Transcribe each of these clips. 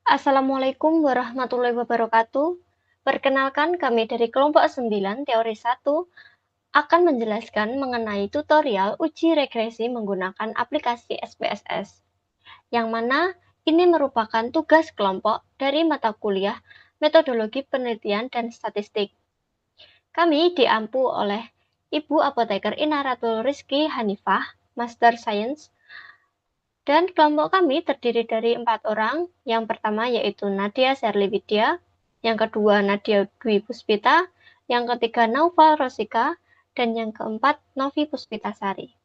Assalamualaikum warahmatullahi wabarakatuh. Perkenalkan kami dari kelompok 9 teori 1 akan menjelaskan mengenai tutorial uji regresi menggunakan aplikasi SPSS, yang mana ini merupakan tugas kelompok dari mata kuliah Metodologi Penelitian dan Statistik. Kami diampu oleh Ibu Apoteker Inaratul Rizky Hanifah, Master Science, dan kelompok kami terdiri dari 4 orang. Yang pertama yaitu Nadia Sherly Widya, yang kedua Nadia Dwi Puspita, yang ketiga Naufal Rosika, dan yang keempat Novi Puspitasari.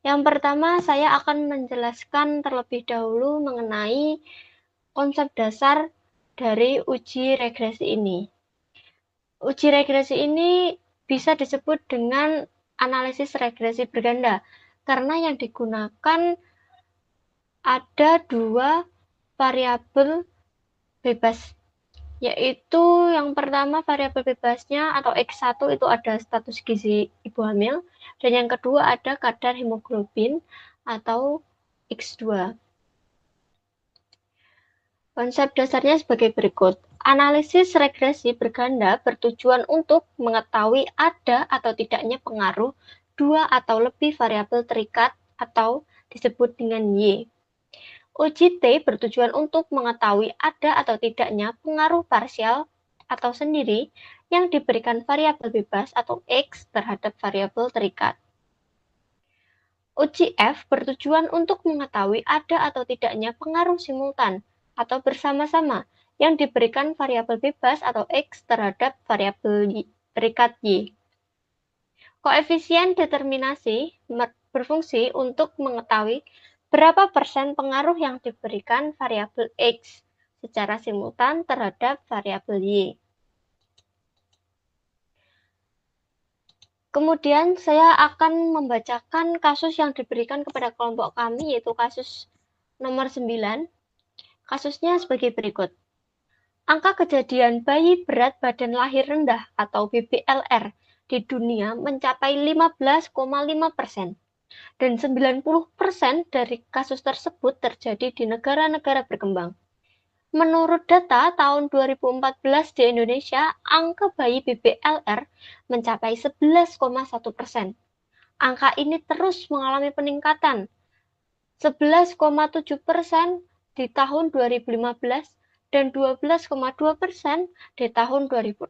Yang pertama saya akan menjelaskan terlebih dahulu mengenai konsep dasar dari uji regresi ini. Uji regresi ini bisa disebut dengan analisis regresi berganda, karena yang digunakan ada dua variabel bebas, yaitu yang pertama variabel bebasnya atau X1 itu ada status gizi ibu hamil, dan yang kedua ada kadar hemoglobin atau X2. Konsep dasarnya sebagai berikut. Analisis regresi berganda bertujuan untuk mengetahui ada atau tidaknya pengaruh dua atau lebih variabel terikat atau disebut dengan Y. Uji T bertujuan untuk mengetahui ada atau tidaknya pengaruh parsial atau sendiri yang diberikan variabel bebas atau X terhadap variabel terikat. Uji F bertujuan untuk mengetahui ada atau tidaknya pengaruh simultan atau bersama-sama yang diberikan variabel bebas atau X terhadap variabel terikat Y. Koefisien determinasi berfungsi untuk mengetahui berapa persen pengaruh yang diberikan variabel X secara simultan terhadap variabel Y. Kemudian saya akan membacakan kasus yang diberikan kepada kelompok kami, yaitu kasus nomor 9. Kasusnya sebagai berikut. Angka kejadian bayi berat badan lahir rendah atau BBLR di dunia mencapai 15,5%. Dan 90% dari kasus tersebut terjadi di negara-negara berkembang. Menurut data tahun 2014 di Indonesia, angka bayi BBLR mencapai 11,1%. Angka ini terus mengalami peningkatan, 11,7% di tahun 2015 dan 12,2% di tahun 2016.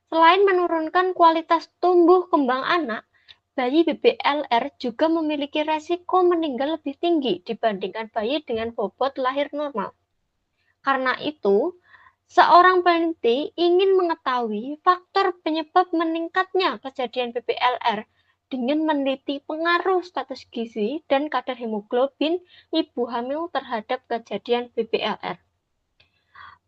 Selain menurunkan kualitas tumbuh kembang anak, bayi BBLR juga memiliki resiko meninggal lebih tinggi dibandingkan bayi dengan bobot lahir normal. Karena itu, seorang peneliti ingin mengetahui faktor penyebab meningkatnya kejadian BBLR dengan meneliti pengaruh status gizi dan kadar hemoglobin ibu hamil terhadap kejadian BBLR.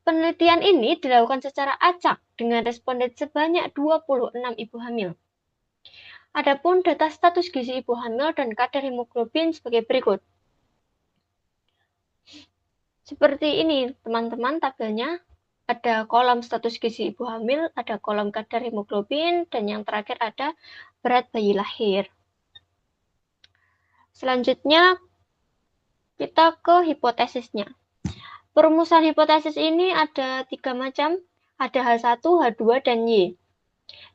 Penelitian ini dilakukan secara acak dengan responden sebanyak 26 ibu hamil. Adapun data status gizi ibu hamil dan kadar hemoglobin sebagai berikut. Seperti ini, teman-teman, tabelnya. Ada kolom status gizi ibu hamil, ada kolom kadar hemoglobin, dan yang terakhir ada berat bayi lahir. Selanjutnya, kita ke hipotesisnya. Perumusan hipotesis ini ada 3 macam, ada H1, H2, dan Y.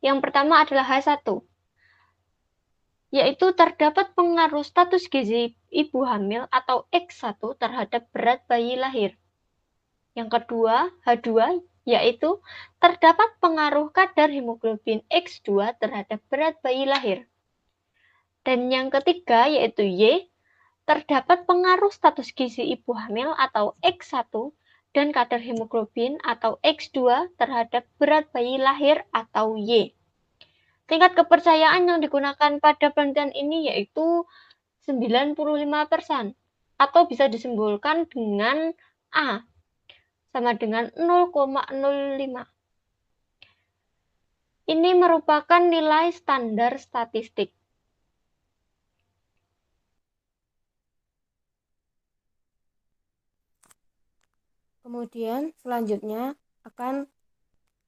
Yang pertama adalah H1, yaitu terdapat pengaruh status gizi ibu hamil atau X1 terhadap berat bayi lahir. Yang kedua, H2, yaitu terdapat pengaruh kadar hemoglobin X2 terhadap berat bayi lahir. Dan yang ketiga, yaitu Y, terdapat pengaruh status gizi ibu hamil atau X1 dan kadar hemoglobin atau X2 terhadap berat bayi lahir atau Y. Tingkat kepercayaan yang digunakan pada penelitian ini yaitu 95%, atau bisa disimpulkan dengan A sama dengan 0,05. Ini merupakan nilai standar statistik. Kemudian selanjutnya akan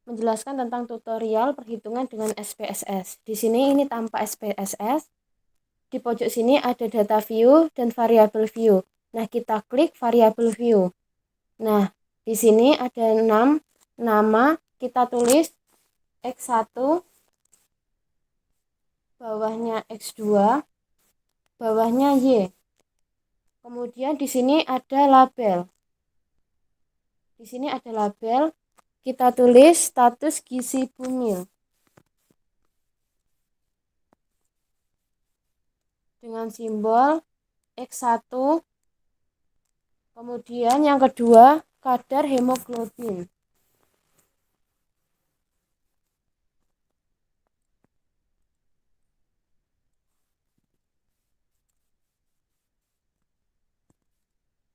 menjelaskan tentang tutorial perhitungan dengan SPSS. Di sini ini tanpa SPSS. Di pojok sini ada data view dan variabel view. Nah, kita klik variabel view. Nah, di sini ada 6 nama, kita tulis X1, bawahnya X2, bawahnya Y. Kemudian di sini ada label. Di sini ada label, kita tulis status gizi bumil. Dengan simbol X1, kemudian yang kedua kadar hemoglobin.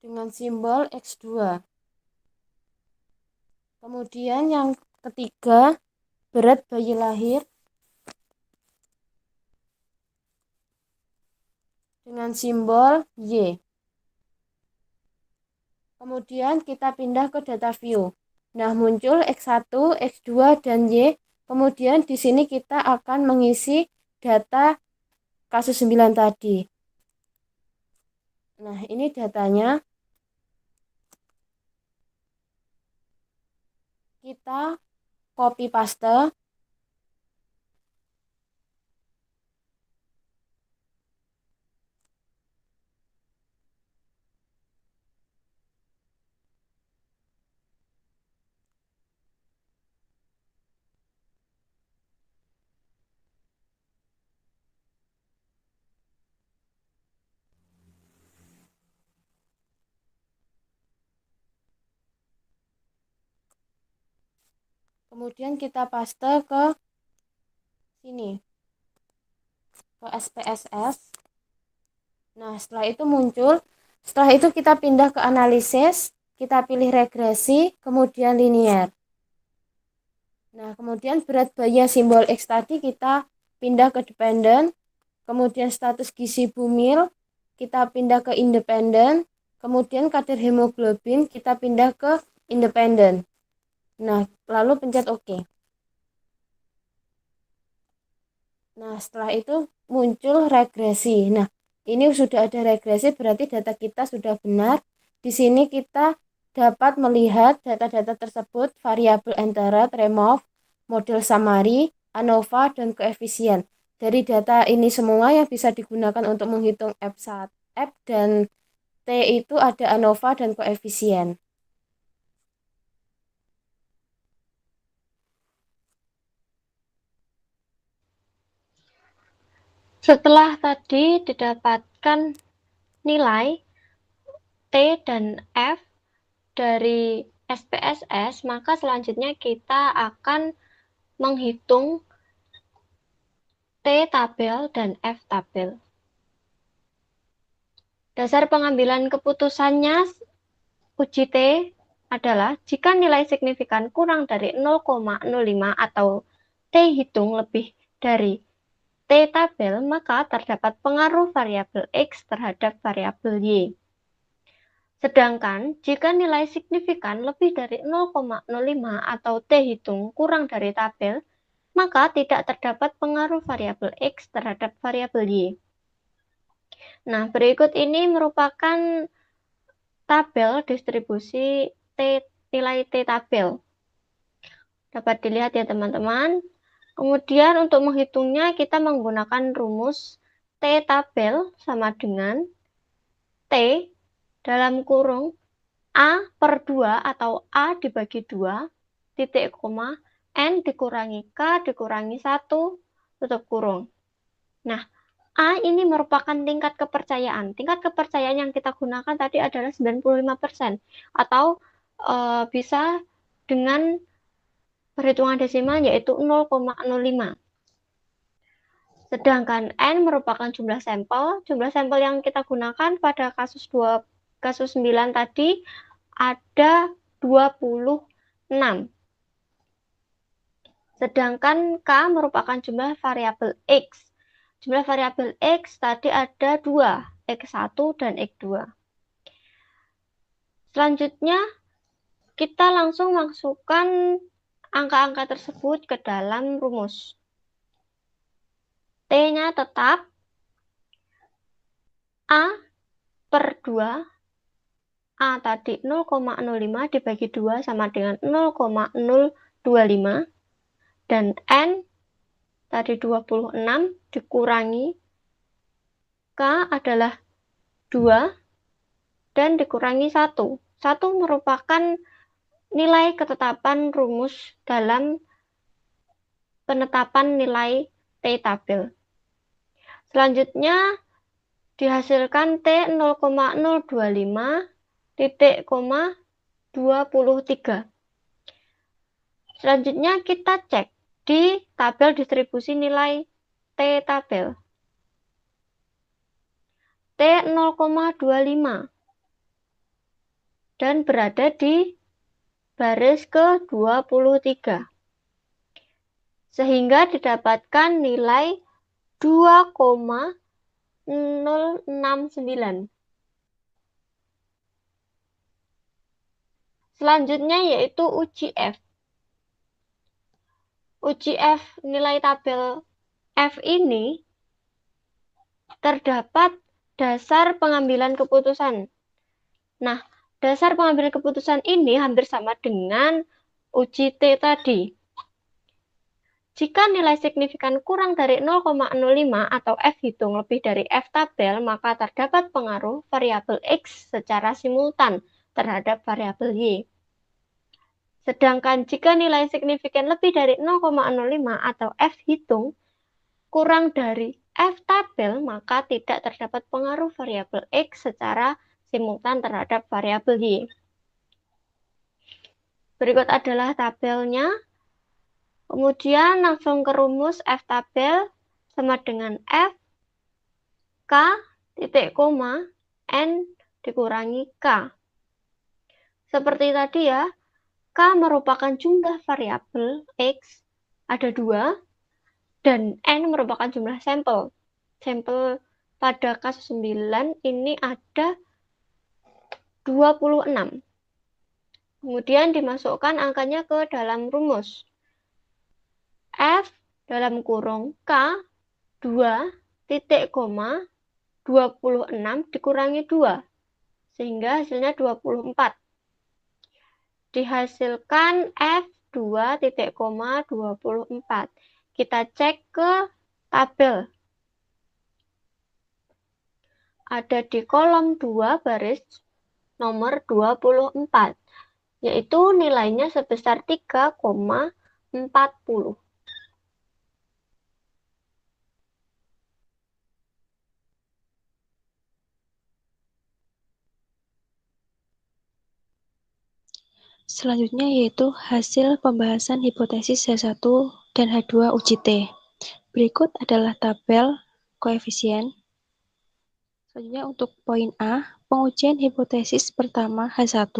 Dengan simbol X2. Kemudian yang ketiga berat bayi lahir dengan simbol Y. Kemudian kita pindah ke data view. Nah, muncul X1, X2, dan Y. Kemudian di sini kita akan mengisi data kasus 9 tadi. Nah, ini datanya. Kita copy paste. Kemudian kita paste ke sini, ke SPSS. Nah, setelah itu muncul. Setelah itu kita pindah ke analisis, kita pilih regresi, kemudian linear. Nah, kemudian berat bayi simbol X tadi kita pindah ke dependent, kemudian status gizi bumil, kita pindah ke independent, kemudian kadar hemoglobin kita pindah ke independent. Nah, lalu pencet OK. Nah, setelah itu muncul regresi. Nah, ini sudah ada regresi, berarti data kita sudah benar. Di sini kita dapat melihat data-data tersebut, variabel antara, remove, model summary, ANOVA, dan koefisien. Dari data ini semua yang bisa digunakan untuk menghitung F dan T itu ada ANOVA dan koefisien. Setelah tadi didapatkan nilai T dan F dari SPSS, maka selanjutnya kita akan menghitung T tabel dan F tabel. Dasar pengambilan keputusannya uji T adalah jika nilai signifikan kurang dari 0,05 atau T hitung lebih dari T tabel, maka terdapat pengaruh variabel X terhadap variabel Y. Sedangkan jika nilai signifikan lebih dari 0,05 atau T hitung kurang dari tabel, maka tidak terdapat pengaruh variabel X terhadap variabel Y. Nah, berikut ini merupakan tabel distribusi nilai T tabel. Dapat dilihat ya teman-teman. Kemudian untuk menghitungnya kita menggunakan rumus T tabel sama dengan T dalam kurung A per 2 atau A dibagi 2, titik koma, N dikurangi K dikurangi 1, tutup kurung. Nah, A ini merupakan tingkat kepercayaan. Tingkat kepercayaan yang kita gunakan tadi adalah 95% atau bisa dengan perhitungan desimal yaitu 0,05. Sedangkan N merupakan jumlah sampel. Jumlah sampel yang kita gunakan pada kasus 9 tadi ada 26. Sedangkan K merupakan jumlah variabel X. Jumlah variabel X tadi ada 2, X1 dan X2. Selanjutnya, kita langsung masukkan angka-angka tersebut ke dalam rumus. T-nya tetap A per 2 A tadi 0,05 dibagi 2 sama dengan 0,025 dan N tadi 26 dikurangi K adalah 2 dan dikurangi 1. 1 merupakan nilai ketetapan rumus dalam penetapan nilai T tabel. Selanjutnya dihasilkan T 0,025 titik, 23. Selanjutnya kita cek di tabel distribusi nilai T tabel. T 0,25 dan berada di baris ke-23. Sehingga didapatkan nilai 2,069. Selanjutnya yaitu uji F. Uji F nilai tabel F ini terdapat dasar pengambilan keputusan. Nah, dasar pengambilan keputusan ini hampir sama dengan uji T tadi. Jika nilai signifikan kurang dari 0,05 atau F hitung lebih dari F tabel, maka terdapat pengaruh variabel X secara simultan terhadap variabel Y. Sedangkan jika nilai signifikan lebih dari 0,05 atau F hitung kurang dari F tabel, maka tidak terdapat pengaruh variabel X secara simultan terhadap variabel Y. Berikut adalah tabelnya. Kemudian langsung ke rumus F tabel sama dengan F K titik koma N dikurangi K. Seperti tadi ya, K merupakan jumlah variabel X, ada 2, dan N merupakan jumlah sampel. Sampel pada kasus 9 ini ada 26. Kemudian dimasukkan angkanya ke dalam rumus. F dalam kurung K 2 titik koma 26 dikurangi 2 sehingga hasilnya 24. Dihasilkan F 2 titik koma 24. Kita cek ke tabel. Ada di kolom 2 baris nomor 24, yaitu nilainya sebesar 3,40. Selanjutnya yaitu hasil pembahasan hipotesis H1 dan H2 uji T. Berikut adalah tabel koefisien. Selanjutnya untuk poin A, pengujian hipotesis pertama H1,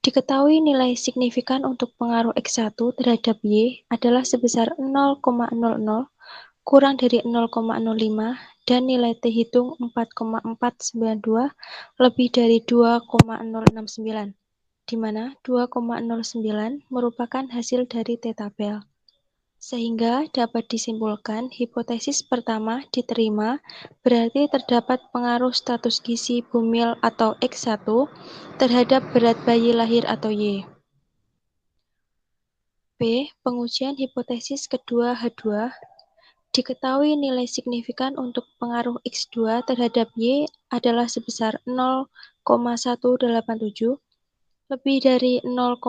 diketahui nilai signifikan untuk pengaruh X1 terhadap Y adalah sebesar 0,00 kurang dari 0,05 dan nilai T hitung 4,492 lebih dari 2,069. Di mana 2,09 merupakan hasil dari T tabel. Sehingga dapat disimpulkan hipotesis pertama diterima, berarti terdapat pengaruh status gizi bumil atau X1 terhadap berat bayi lahir atau Y. B. Pengujian hipotesis kedua H2, diketahui nilai signifikan untuk pengaruh X2 terhadap Y adalah sebesar 0,187 lebih dari 0,05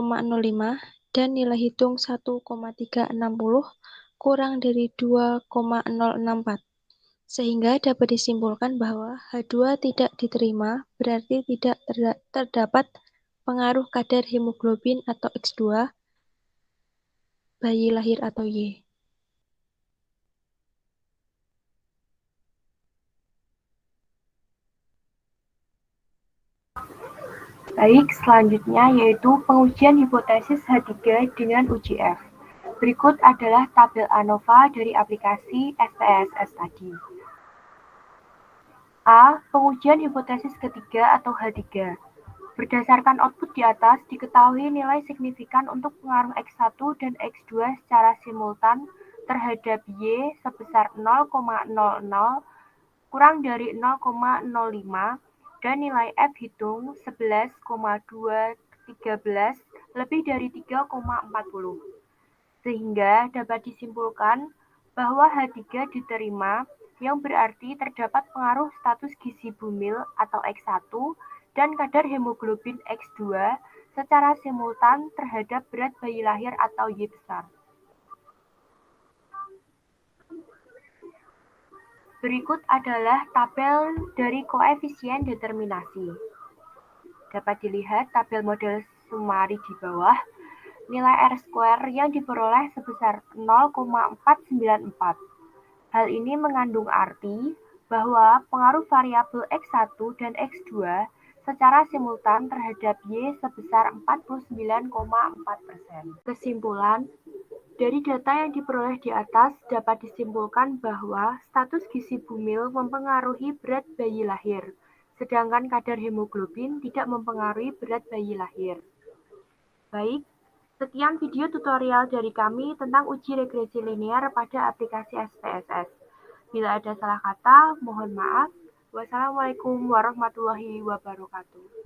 dan nilai hitung 1,360 kurang dari 2,064. Sehingga dapat disimpulkan bahwa H2 tidak diterima berarti tidak terdapat pengaruh kadar hemoglobin atau X2 bayi lahir atau Y. Baik, selanjutnya yaitu pengujian hipotesis H3 dengan uji F. Berikut adalah tabel ANOVA dari aplikasi SPSS tadi. A. Pengujian hipotesis ketiga atau H3. Berdasarkan output di atas, diketahui nilai signifikan untuk pengaruh X1 dan X2 secara simultan terhadap Y sebesar 0,00 kurang dari 0,05 dan nilai F hitung 11,213 lebih dari 3,40. Sehingga dapat disimpulkan bahwa H3 diterima, yang berarti terdapat pengaruh status gizi bumil atau X1 dan kadar hemoglobin X2 secara simultan terhadap berat bayi lahir atau Y besar. Berikut adalah tabel dari koefisien determinasi. Dapat dilihat tabel model sumari di bawah, nilai R² yang diperoleh sebesar 0,494. Hal ini mengandung arti bahwa pengaruh variabel X1 dan X2 secara simultan terhadap Y sebesar 49,4%. Kesimpulan, dari data yang diperoleh di atas dapat disimpulkan bahwa status gizi bumil mempengaruhi berat bayi lahir, sedangkan kadar hemoglobin tidak mempengaruhi berat bayi lahir. Baik, sekian video tutorial dari kami tentang uji regresi linear pada aplikasi SPSS. Bila ada salah kata, mohon maaf. Wassalamualaikum warahmatullahi wabarakatuh.